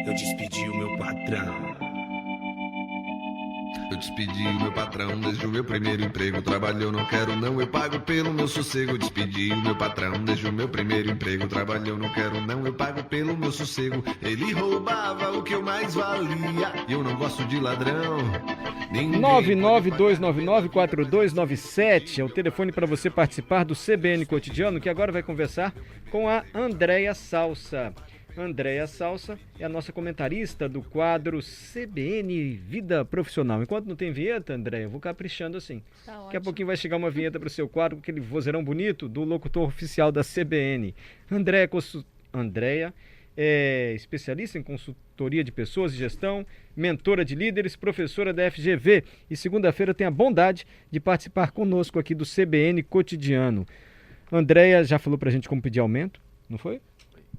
Eu despedi o meu patrão. Eu despedi o meu patrão desde o meu primeiro emprego. Trabalho eu não quero não, eu pago pelo meu sossego. Eu despedi o meu patrão desde o meu primeiro emprego. Trabalho eu não quero não, eu pago pelo meu sossego. Ele roubava o que eu mais valia e eu não gosto de ladrão. 992994297 é o telefone para você participar do CBN Cotidiano, que agora vai conversar com a Andréia Salsa. Andréia Salsa é a nossa comentarista do quadro CBN Vida Profissional. Enquanto não tem vinheta, Andréia, eu vou caprichando assim. Tá Daqui a pouquinho vai chegar uma vinheta para o seu quadro, com aquele vozeirão bonito do locutor oficial da CBN. Andréia é especialista em consultoria de pessoas e gestão, mentora de líderes, professora da FGV. E segunda-feira tem a bondade de participar conosco aqui do CBN Cotidiano. Andréia já falou para a gente como pedir aumento, não foi?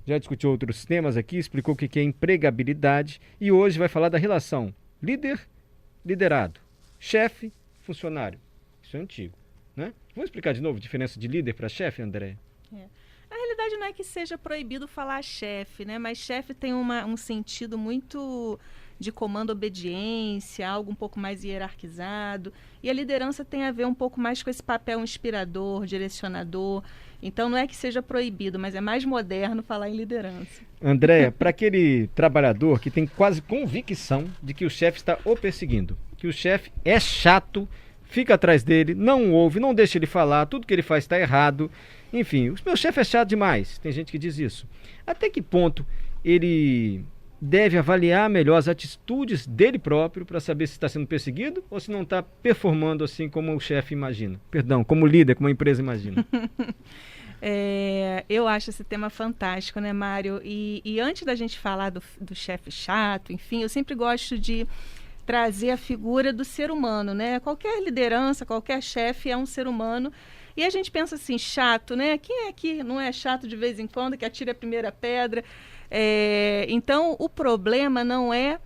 Já discutiu outros temas aqui, explicou o que é empregabilidade e hoje vai falar da relação líder-liderado, chefe-funcionário. Isso é antigo, né? Vamos explicar de novo a diferença de líder para chefe, André? A realidade não é que seja proibido falar chefe, né? Mas chefe tem um sentido muito de comando, obediência, algo um pouco mais hierarquizado. E a liderança tem a ver um pouco mais com esse papel inspirador, direcionador. Então não é que seja proibido, mas é mais moderno falar em liderança. Andréia, para aquele trabalhador que tem quase convicção de que o chefe está o perseguindo, que o chefe é chato, fica atrás dele, não ouve, não deixa ele falar, tudo que ele faz está errado. Enfim, o meu chefe é chato demais. Tem gente que diz isso. Até que ponto ele deve avaliar melhor as atitudes dele próprio para saber se está sendo perseguido ou se não está performando assim como o chefe imagina? Perdão, como líder, como a empresa imagina. Eu acho esse tema fantástico, né, Mário? E antes da gente falar do chefe chato, enfim, eu sempre gosto de trazer a figura do ser humano, né? Qualquer liderança, qualquer chefe é um ser humano. E a gente pensa assim, chato, né? Quem é que não é chato de vez em quando, que atira a primeira pedra? Então, o problema não é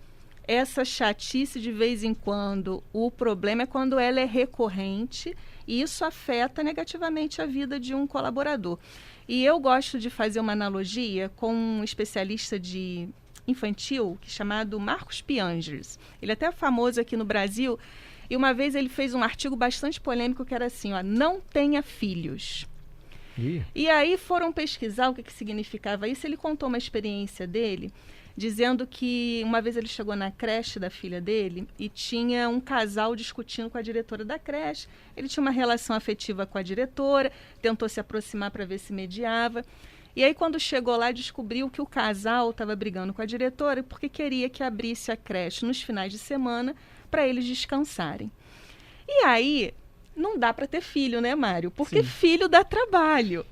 essa chatice de vez em quando. O problema é quando ela é recorrente e isso afeta negativamente a vida de um colaborador. E eu gosto de fazer uma analogia com um especialista de infantil chamado Marcos Piangers. Ele é até famoso aqui no Brasil. E uma vez ele fez um artigo bastante polêmico que era assim, ó, não tenha filhos. E aí foram pesquisar o que significava isso. Ele contou uma experiência dele, dizendo que uma vez ele chegou na creche da filha dele e tinha um casal discutindo com a diretora da creche. Ele tinha uma relação afetiva com a diretora, tentou se aproximar para ver se mediava. E aí quando chegou lá, descobriu que o casal estava brigando com a diretora porque queria que abrisse a creche nos finais de semana para eles descansarem. E aí, não dá para ter filho, né, Mário? Porque filho dá trabalho.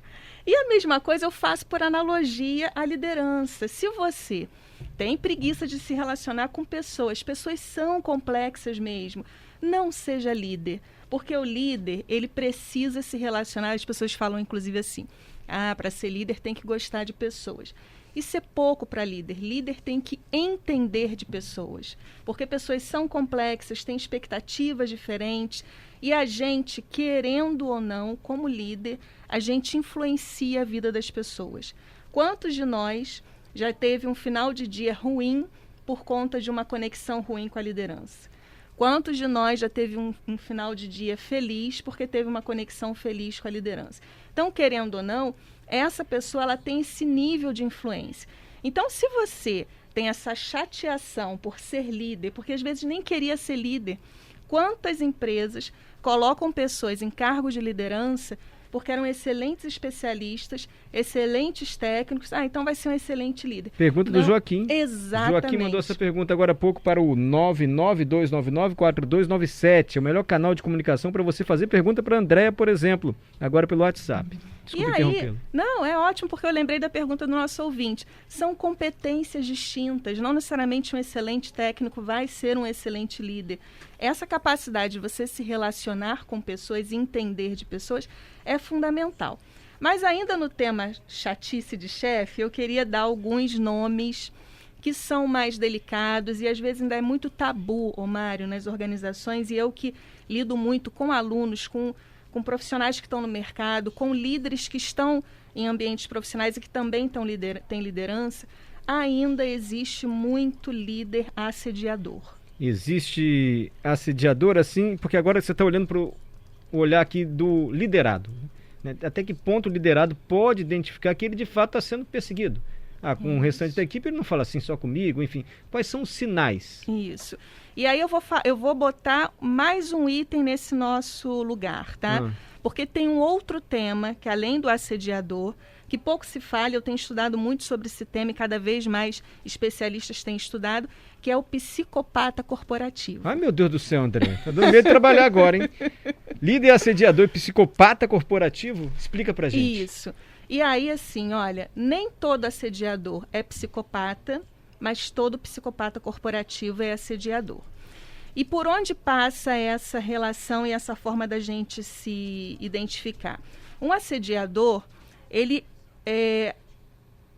E a mesma coisa eu faço por analogia à liderança. Se você tem preguiça de se relacionar com pessoas são complexas mesmo, não seja líder. Porque o líder, ele precisa se relacionar, as pessoas falam inclusive assim, para ser líder tem que gostar de pessoas. Isso é pouco para líder. Líder tem que entender de pessoas, porque pessoas são complexas, têm expectativas diferentes e a gente, querendo ou não, como líder, a gente influencia a vida das pessoas. Quantos de nós já teve um final de dia ruim por conta de uma conexão ruim com a liderança? Quantos de nós já teve um final de dia feliz porque teve uma conexão feliz com a liderança? Então, querendo ou não, essa pessoa ela tem esse nível de influência. Então, se você tem essa chateação por ser líder, porque às vezes nem queria ser líder, quantas empresas colocam pessoas em cargos de liderança porque eram excelentes especialistas, excelentes técnicos. Então vai ser um excelente líder. Pergunta do Joaquim. Exatamente. Joaquim mandou essa pergunta agora há pouco para o 992994297. É o melhor canal de comunicação para você fazer pergunta para a Andréia, por exemplo, agora pelo WhatsApp. Desculpa interrompê-lo. Não, é ótimo, porque eu lembrei da pergunta do nosso ouvinte. São competências distintas. Não necessariamente um excelente técnico vai ser um excelente líder. Essa capacidade de você se relacionar com pessoas e entender de pessoas é fundamental. Mas ainda no tema chatice de chefe, eu queria dar alguns nomes que são mais delicados e às vezes ainda é muito tabu, Mário, nas organizações. E eu que lido muito com alunos, com profissionais que estão no mercado, com líderes que estão em ambientes profissionais e que também têm liderança. ainda existe muito líder assediador. Existe assediador assim, porque agora você está olhando para o olhar aqui do liderado, né? Até que ponto o liderado pode identificar que ele de fato está sendo perseguido? Com o restante da equipe ele não fala assim só comigo, enfim. Quais são os sinais? Isso. E aí eu vou botar mais um item nesse nosso lugar, tá? Porque tem um outro tema que, além do assediador, que pouco se fala, eu tenho estudado muito sobre esse tema e cada vez mais especialistas têm estudado, que é o psicopata corporativo. Ai, meu Deus do céu, André. Tá dando medo de trabalhar agora, hein? Líder assediador e psicopata corporativo? Explica pra gente. Isso. E aí, assim, olha, nem todo assediador é psicopata, mas todo psicopata corporativo é assediador. E por onde passa essa relação e essa forma da gente se identificar? Um assediador, ele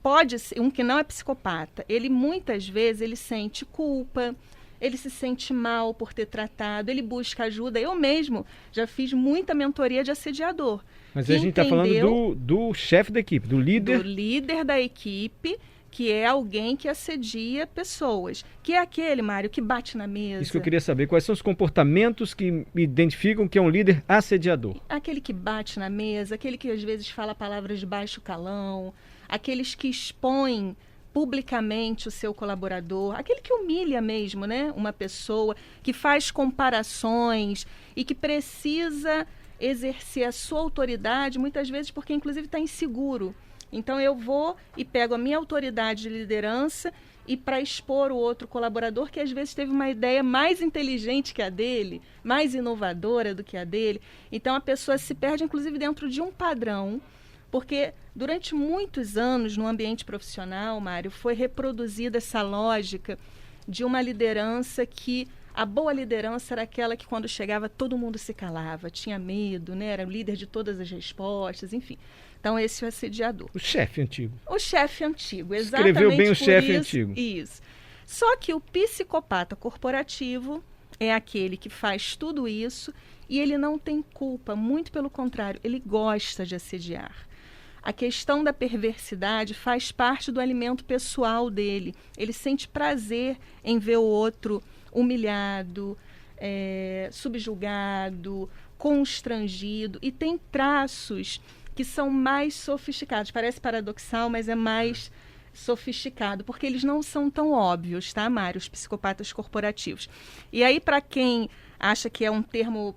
pode ser, um que não é psicopata, ele muitas vezes ele sente culpa, ele se sente mal por ter tratado, ele busca ajuda. Eu mesmo já fiz muita mentoria de assediador. Mas a gente está falando do chefe da equipe, do líder. Do líder da equipe, que é alguém que assedia pessoas. Que é aquele, Mário, que bate na mesa. Isso que eu queria saber. Quais são os comportamentos que identificam que é um líder assediador? Aquele que bate na mesa, aquele que às vezes fala palavras de baixo calão, aqueles que expõem publicamente o seu colaborador, aquele que humilha mesmo, né? Uma pessoa, que faz comparações e que precisa exercer a sua autoridade, muitas vezes porque inclusive está inseguro. Então eu vou e pego a minha autoridade de liderança e para expor o outro colaborador que às vezes teve uma ideia mais inteligente que a dele, mais inovadora do que a dele. Então a pessoa se perde inclusive dentro de um padrão, porque durante muitos anos no ambiente profissional, Mário, foi reproduzida essa lógica de uma liderança que a boa liderança era aquela que quando chegava todo mundo se calava, tinha medo, né? Era o líder de todas as respostas, enfim. Então esse é o assediador. O chefe antigo. O chefe antigo, exatamente. Escreveu bem o chefe isso, antigo. Isso. Só que o psicopata corporativo é aquele que faz tudo isso e ele não tem culpa, muito pelo contrário, ele gosta de assediar. A questão da perversidade faz parte do alimento pessoal dele. Ele sente prazer em ver o outro humilhado, subjugado, constrangido, e tem traços que são mais sofisticados. Parece paradoxal, mas é mais sofisticado, porque eles não são tão óbvios, tá, Mário? Os psicopatas corporativos. E aí, para quem acha que é um termo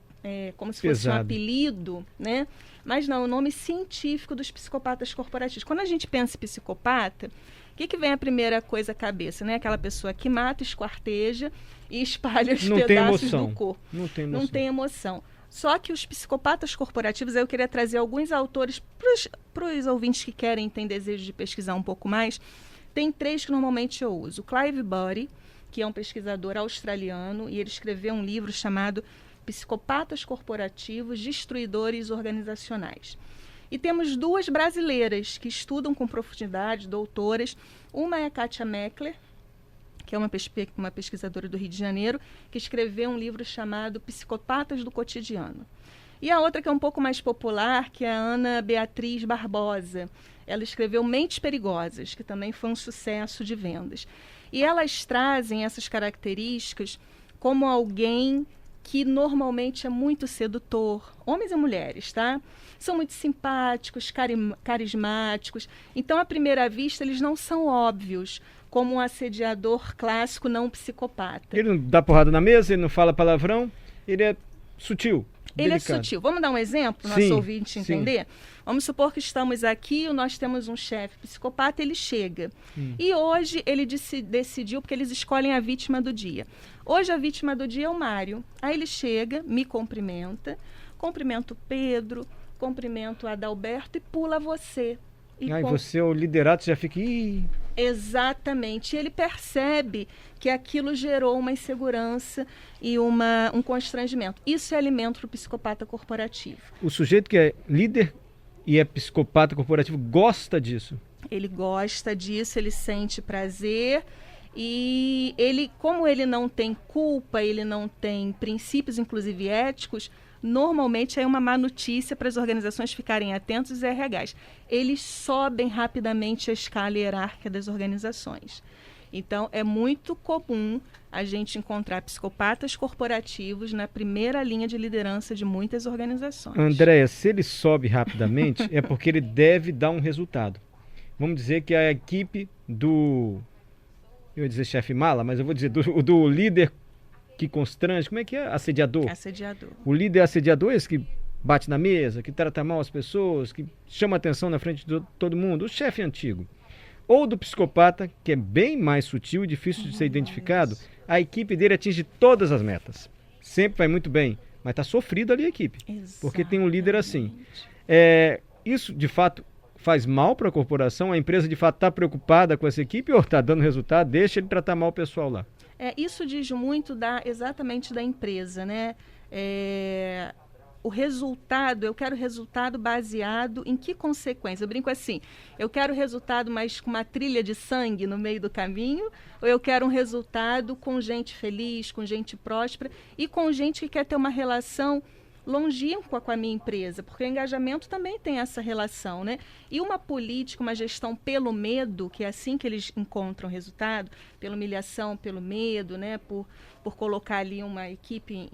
como se fosse um apelido, né? Mas não, o nome científico dos psicopatas corporativos. Quando a gente pensa em psicopata, o que vem a primeira coisa à cabeça, né? Aquela pessoa que mata, esquarteja e espalha os pedaços do corpo. Não tem emoção. Só que os psicopatas corporativos, eu queria trazer alguns autores para os ouvintes que querem, têm desejo de pesquisar um pouco mais. Tem 3 que normalmente eu uso. O Clive Body, que é um pesquisador australiano, e ele escreveu um livro chamado Psicopatas Corporativos, Destruidores Organizacionais. E temos 2 brasileiras que estudam com profundidade, doutoras. Uma é a Kátia Meckler, que é uma pesquisadora do Rio de Janeiro, que escreveu um livro chamado Psicopatas do Cotidiano. E a outra que é um pouco mais popular, que é a Ana Beatriz Barbosa. Ela escreveu Mentes Perigosas, que também foi um sucesso de vendas. E elas trazem essas características como alguém que normalmente é muito sedutor, homens e mulheres, tá? São muito simpáticos, carismáticos. Então, à primeira vista, eles não são óbvios, como um assediador clássico não psicopata. Ele não dá porrada na mesa, ele não fala palavrão, ele é sutil. Ele delicado. é sutil. Vamos dar um exemplo para o nosso ouvinte entender? Vamos supor que estamos aqui, nós temos um chefe psicopata, ele chega. E hoje ele decidiu, porque eles escolhem a vítima do dia. Hoje a vítima do dia é o Mário. Aí ele chega, me cumprimenta, cumprimento o Pedro, cumprimento o Adalberto e pula você. E você, o liderato, já fica... Ih. Exatamente. E ele percebe que aquilo gerou uma insegurança e um constrangimento. Isso é alimento para o psicopata corporativo. O sujeito que é líder e é psicopata corporativo gosta disso? Ele gosta disso, ele sente prazer e ele, como ele não tem culpa, ele não tem princípios, inclusive éticos, normalmente é uma má notícia para as organizações ficarem atentos aos RHs. Eles sobem rapidamente a escala hierárquica das organizações. Então, é muito comum a gente encontrar psicopatas corporativos na primeira linha de liderança de muitas organizações. Andréia, se ele sobe rapidamente, é porque ele deve dar um resultado. Vamos dizer que a equipe do... Eu ia dizer chefe mala, mas eu vou dizer do líder que constrange. Como é que é? Assediador. Assediador. O líder assediador é esse que bate na mesa, que trata mal as pessoas, que chama atenção na frente de todo mundo. O chefe antigo. Ou do psicopata, que é bem mais sutil e difícil de ser identificado, a equipe dele atinge todas as metas. Sempre vai muito bem, mas está sofrido ali a equipe. Exatamente. Porque tem um líder assim. Isso, de fato, faz mal para a corporação? A empresa, de fato, está preocupada com essa equipe ou está dando resultado? Deixa ele tratar mal o pessoal lá. Isso diz muito exatamente da empresa, né? O resultado, eu quero resultado baseado em que consequência? Eu brinco assim, eu quero resultado, mas com uma trilha de sangue no meio do caminho, ou eu quero um resultado com gente feliz, com gente próspera e com gente que quer ter uma relação longínqua com a minha empresa, porque o engajamento também tem essa relação, né? E uma política, uma gestão pelo medo, que é assim que eles encontram resultado, pela humilhação, pelo medo, né? Por colocar ali uma equipe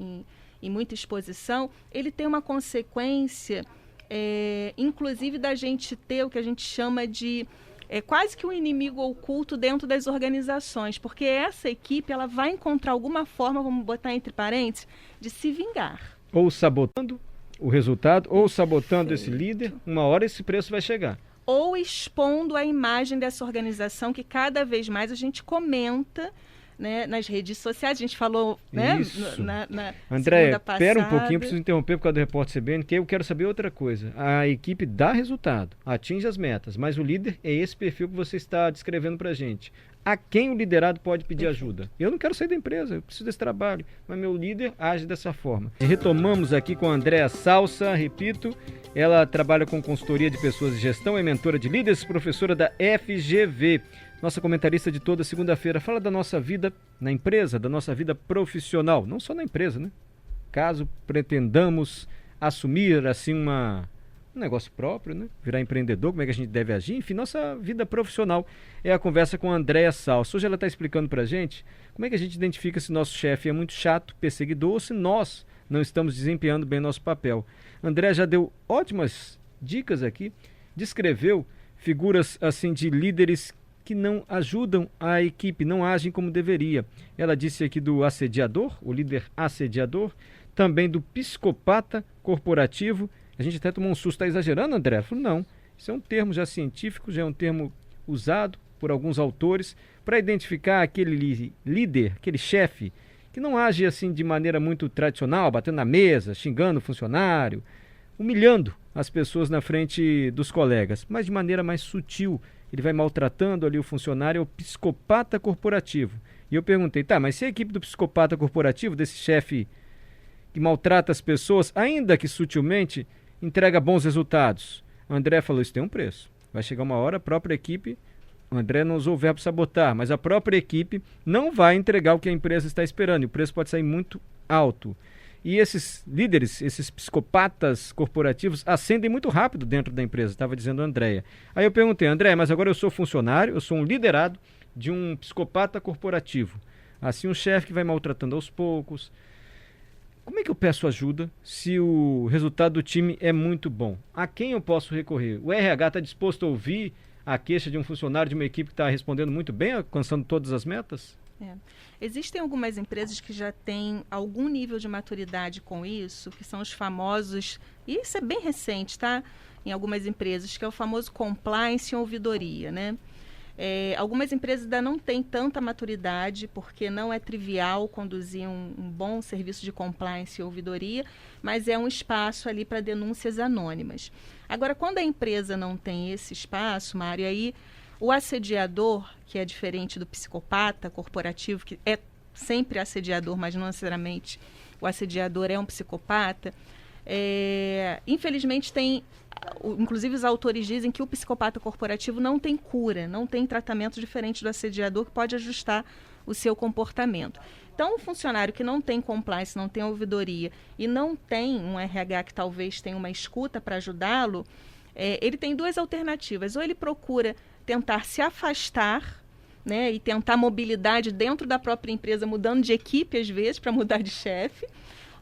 em muita exposição, ele tem uma consequência, inclusive da gente ter o que a gente chama de quase que um inimigo oculto dentro das organizações, porque essa equipe ela vai encontrar alguma forma, vamos botar entre parênteses, de se vingar. Ou sabotando o resultado, ou sabotando esse líder, uma hora esse preço vai chegar. Ou expondo a imagem dessa organização que cada vez mais a gente comenta, né, nas redes sociais. A gente falou, né, na Andréia, segunda passada. espera um pouquinho, preciso interromper por causa do repórter CBN, que eu quero saber outra coisa. A equipe dá resultado, atinge as metas, mas o líder é esse perfil que você está descrevendo para a gente. A quem o liderado pode pedir ajuda? Eu não quero sair da empresa, eu preciso desse trabalho, mas meu líder age dessa forma. E retomamos aqui com a Andréia Salsa, repito, ela trabalha com consultoria de pessoas e gestão, é mentora de líderes, professora da FGV. Nossa comentarista de toda segunda-feira fala da nossa vida na empresa, da nossa vida profissional, não só na empresa, né? Caso pretendamos assumir assim um negócio próprio, né? Virar empreendedor, como é que a gente deve agir, enfim, nossa vida profissional é a conversa com a Andréia Salsa. Hoje ela está explicando pra gente como é que a gente identifica se nosso chefe é muito chato, perseguidor, ou se nós não estamos desempenhando bem nosso papel. Andréia já deu ótimas dicas aqui, descreveu figuras assim de líderes que não ajudam a equipe, não agem como deveria. Ela disse aqui do assediador, o líder assediador, também do psicopata corporativo. A gente até tomou um susto, está exagerando, André? Eu falei, não, isso é um termo já científico, já é um termo usado por alguns autores para identificar aquele líder, aquele chefe, que não age assim de maneira muito tradicional, batendo na mesa, xingando o funcionário, humilhando as pessoas na frente dos colegas, mas de maneira mais sutil. Ele vai maltratando ali o funcionário, é o psicopata corporativo. E eu perguntei, tá, mas se a equipe do psicopata corporativo, desse chefe que maltrata as pessoas, ainda que sutilmente, entrega bons resultados? O André falou, isso tem um preço. Vai chegar uma hora, a própria equipe, o André não usou o verbo sabotar, mas a própria equipe não vai entregar o que a empresa está esperando, e o preço pode sair muito alto. E esses líderes, esses psicopatas corporativos, ascendem muito rápido dentro da empresa, estava dizendo a Andréia. Aí eu perguntei, André, mas agora eu sou funcionário, eu sou um liderado de um psicopata corporativo. Assim, um chefe que vai maltratando aos poucos. Como é que eu peço ajuda se o resultado do time é muito bom? A quem eu posso recorrer? O RH está disposto a ouvir a queixa de um funcionário de uma equipe que está respondendo muito bem, alcançando todas as metas? Existem algumas empresas que já têm algum nível de maturidade com isso, que são os famosos, e isso é bem recente, tá? Em algumas empresas, que é o famoso compliance e ouvidoria, né? Algumas empresas ainda não têm tanta maturidade, porque não é trivial conduzir um bom serviço de compliance e ouvidoria, mas é um espaço ali para denúncias anônimas. Agora, quando a empresa não tem esse espaço, Mário, aí o assediador, que é diferente do psicopata corporativo, que é sempre assediador, mas não necessariamente o assediador é um psicopata, infelizmente inclusive os autores dizem que o psicopata corporativo não tem cura, não tem tratamento diferente do assediador que pode ajustar o seu comportamento. Então, um funcionário que não tem compliance, não tem ouvidoria e não tem um RH que talvez tenha uma escuta para ajudá-lo, ele tem duas alternativas. Ou ele procura tentar se afastar, né, e tentar mobilidade dentro da própria empresa, mudando de equipe às vezes para mudar de chefe,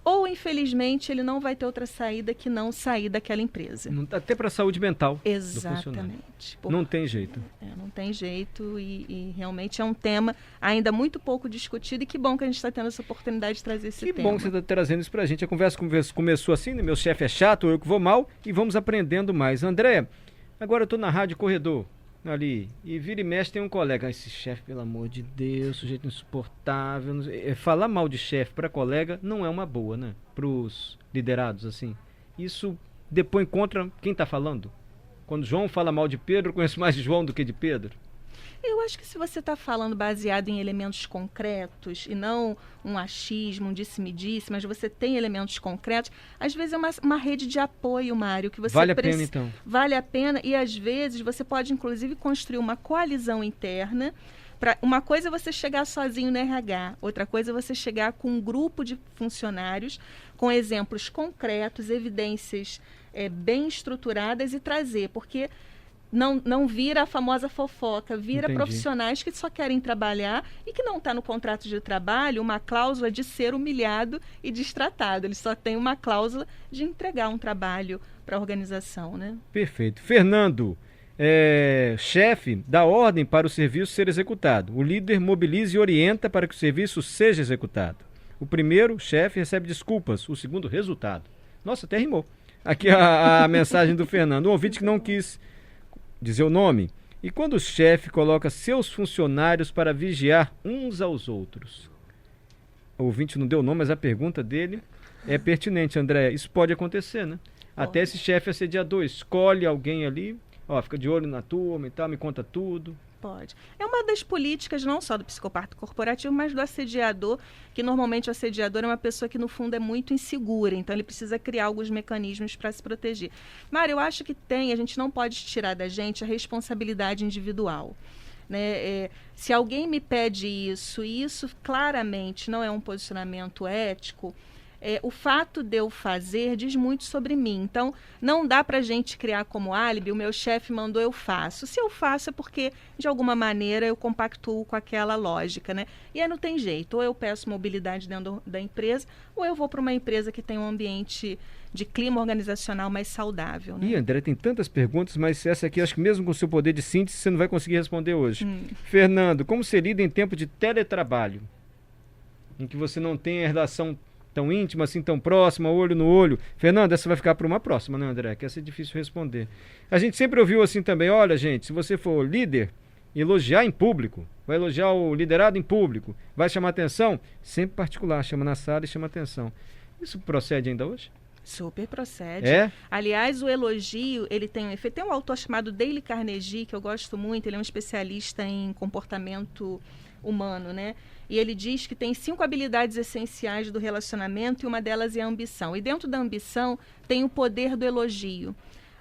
ou infelizmente ele não vai ter outra saída que não sair daquela empresa. Até para a saúde mental do funcionário. Exatamente. Não tem jeito. Não tem jeito e realmente é um tema ainda muito pouco discutido, e que bom que a gente está tendo essa oportunidade de trazer esse tema. Que bom que você está trazendo isso para a gente. A conversa começou assim, né? Meu chefe é chato, eu que vou mal, e vamos aprendendo mais. André, agora eu estou na Rádio Corredor, ali, e vira e mexe tem um colega, esse chefe, pelo amor de Deus, sujeito insuportável. Falar mal de chefe para colega não é uma boa, né? Para os liderados, assim. Isso depois contra quem está falando. Quando João fala mal de Pedro, eu conheço mais de João do que de Pedro. Eu acho que se você está falando baseado em elementos concretos e não um achismo, um disse-me-disse, mas você tem elementos concretos, às vezes é uma rede de apoio, Mário, que você vale a pena, então. Vale a pena, e às vezes você pode, inclusive, construir uma coalizão interna. Uma coisa é você chegar sozinho no RH, outra coisa é você chegar com um grupo de funcionários com exemplos concretos, evidências bem estruturadas e trazer, porque não vira a famosa fofoca, vira Entendi. Profissionais que só querem trabalhar e que não está no contrato de trabalho uma cláusula de ser humilhado e destratado. Eles só têm uma cláusula de entregar um trabalho para a organização, né? Perfeito. Fernando, chefe dá ordem para o serviço ser executado. O líder mobiliza e orienta para que o serviço seja executado. O primeiro, chefe, recebe desculpas. O segundo, resultado. Nossa, até rimou. Aqui a mensagem do Fernando. Um ouvinte que não quis dizer o nome. E quando o chefe coloca seus funcionários para vigiar uns aos outros? O ouvinte não deu o nome, mas a pergunta dele é pertinente, André. Isso pode acontecer, né? Até esse chefe assediador escolhe alguém ali, fica de olho na turma e tal, me conta tudo. Pode. É uma das políticas não só do psicopata corporativo, mas do assediador, que normalmente o assediador é uma pessoa que no fundo é muito insegura, então ele precisa criar alguns mecanismos para se proteger. Mário, eu acho que a gente não pode tirar da gente a responsabilidade individual. Né? Se alguém me pede isso, e isso claramente não é um posicionamento ético, o fato de eu fazer diz muito sobre mim. Então, não dá para a gente criar como álibi, o meu chefe mandou, eu faço. Se eu faço é porque, de alguma maneira, eu compactuo com aquela lógica, né? E aí não tem jeito. Ou eu peço mobilidade dentro da empresa, ou eu vou para uma empresa que tem um ambiente de clima organizacional mais saudável. Né? Ih, André, tem tantas perguntas, mas essa aqui, acho que mesmo com o seu poder de síntese, você não vai conseguir responder hoje. Fernando, como se lida em tempo de teletrabalho? Em que você não tem a relação tão íntima, assim, tão próxima, olho no olho. Fernando, essa vai ficar para uma próxima, né, André? Que essa é difícil responder. A gente sempre ouviu assim também, olha, gente, se você for líder, elogiar em público, vai elogiar o liderado em público, vai chamar atenção, sempre particular, chama na sala e chama atenção. Isso procede ainda hoje? Super procede. Aliás, o elogio, ele tem um efeito. Tem um autor chamado Dale Carnegie, que eu gosto muito, ele é um especialista em comportamento humano, né? E ele diz que tem 5 habilidades essenciais do relacionamento e uma delas é a ambição. E dentro da ambição tem o poder do elogio.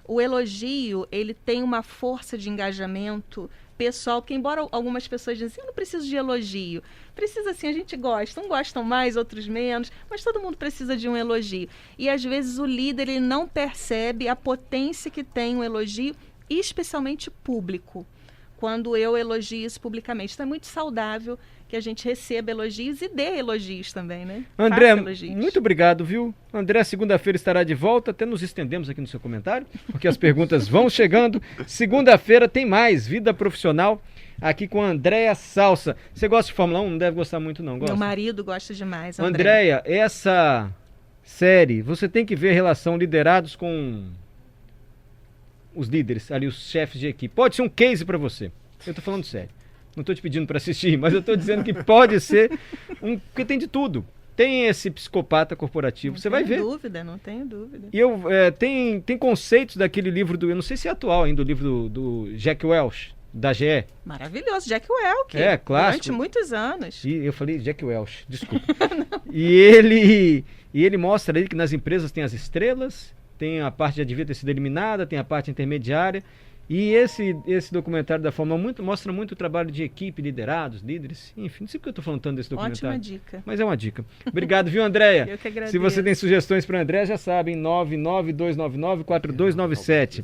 O elogio, ele tem uma força de engajamento pessoal, porque embora algumas pessoas dizem, eu não preciso de elogio. Precisa sim, a gente gosta. Uns gostam mais, outros menos, mas todo mundo precisa de um elogio. E às vezes o líder ele não percebe a potência que tem um elogio, especialmente público. Quando eu elogio isso publicamente. Então é muito saudável que a gente receba elogios e dê elogios também, né? André, muito obrigado, viu? André, segunda-feira estará de volta. Até nos estendemos aqui no seu comentário, porque as perguntas vão chegando. Segunda-feira tem mais Vida Profissional aqui com a Andréia Salsa. Você gosta de Fórmula 1? Não deve gostar muito, não. Gosta? Meu marido gosta demais, Andréia, essa série, você tem que ver a relação liderados com os líderes, ali os chefes de equipe. Pode ser um case para você. Eu tô falando sério. Não tô te pedindo para assistir, mas eu tô dizendo que pode ser porque tem de tudo. Tem esse psicopata corporativo, você vai ver. Não tenho dúvida. E tem conceitos daquele livro eu não sei se é atual ainda, o livro do Jack Welch, da GE. Maravilhoso, Jack Welch. Clássico. Durante muitos anos. E eu falei Jack Welch, desculpa. e ele mostra aí que nas empresas tem as estrelas, tem a parte que já devia ter sido eliminada, tem a parte intermediária, E esse documentário da Fórmula 1 mostra muito o trabalho de equipe, liderados, líderes, enfim, não sei porque eu estou falando tanto desse documentário. Ótima dica. Mas é uma dica. Obrigado, viu, Andréia? Eu que agradeço. Se você tem sugestões para Andréia, já sabem, 99299-4297.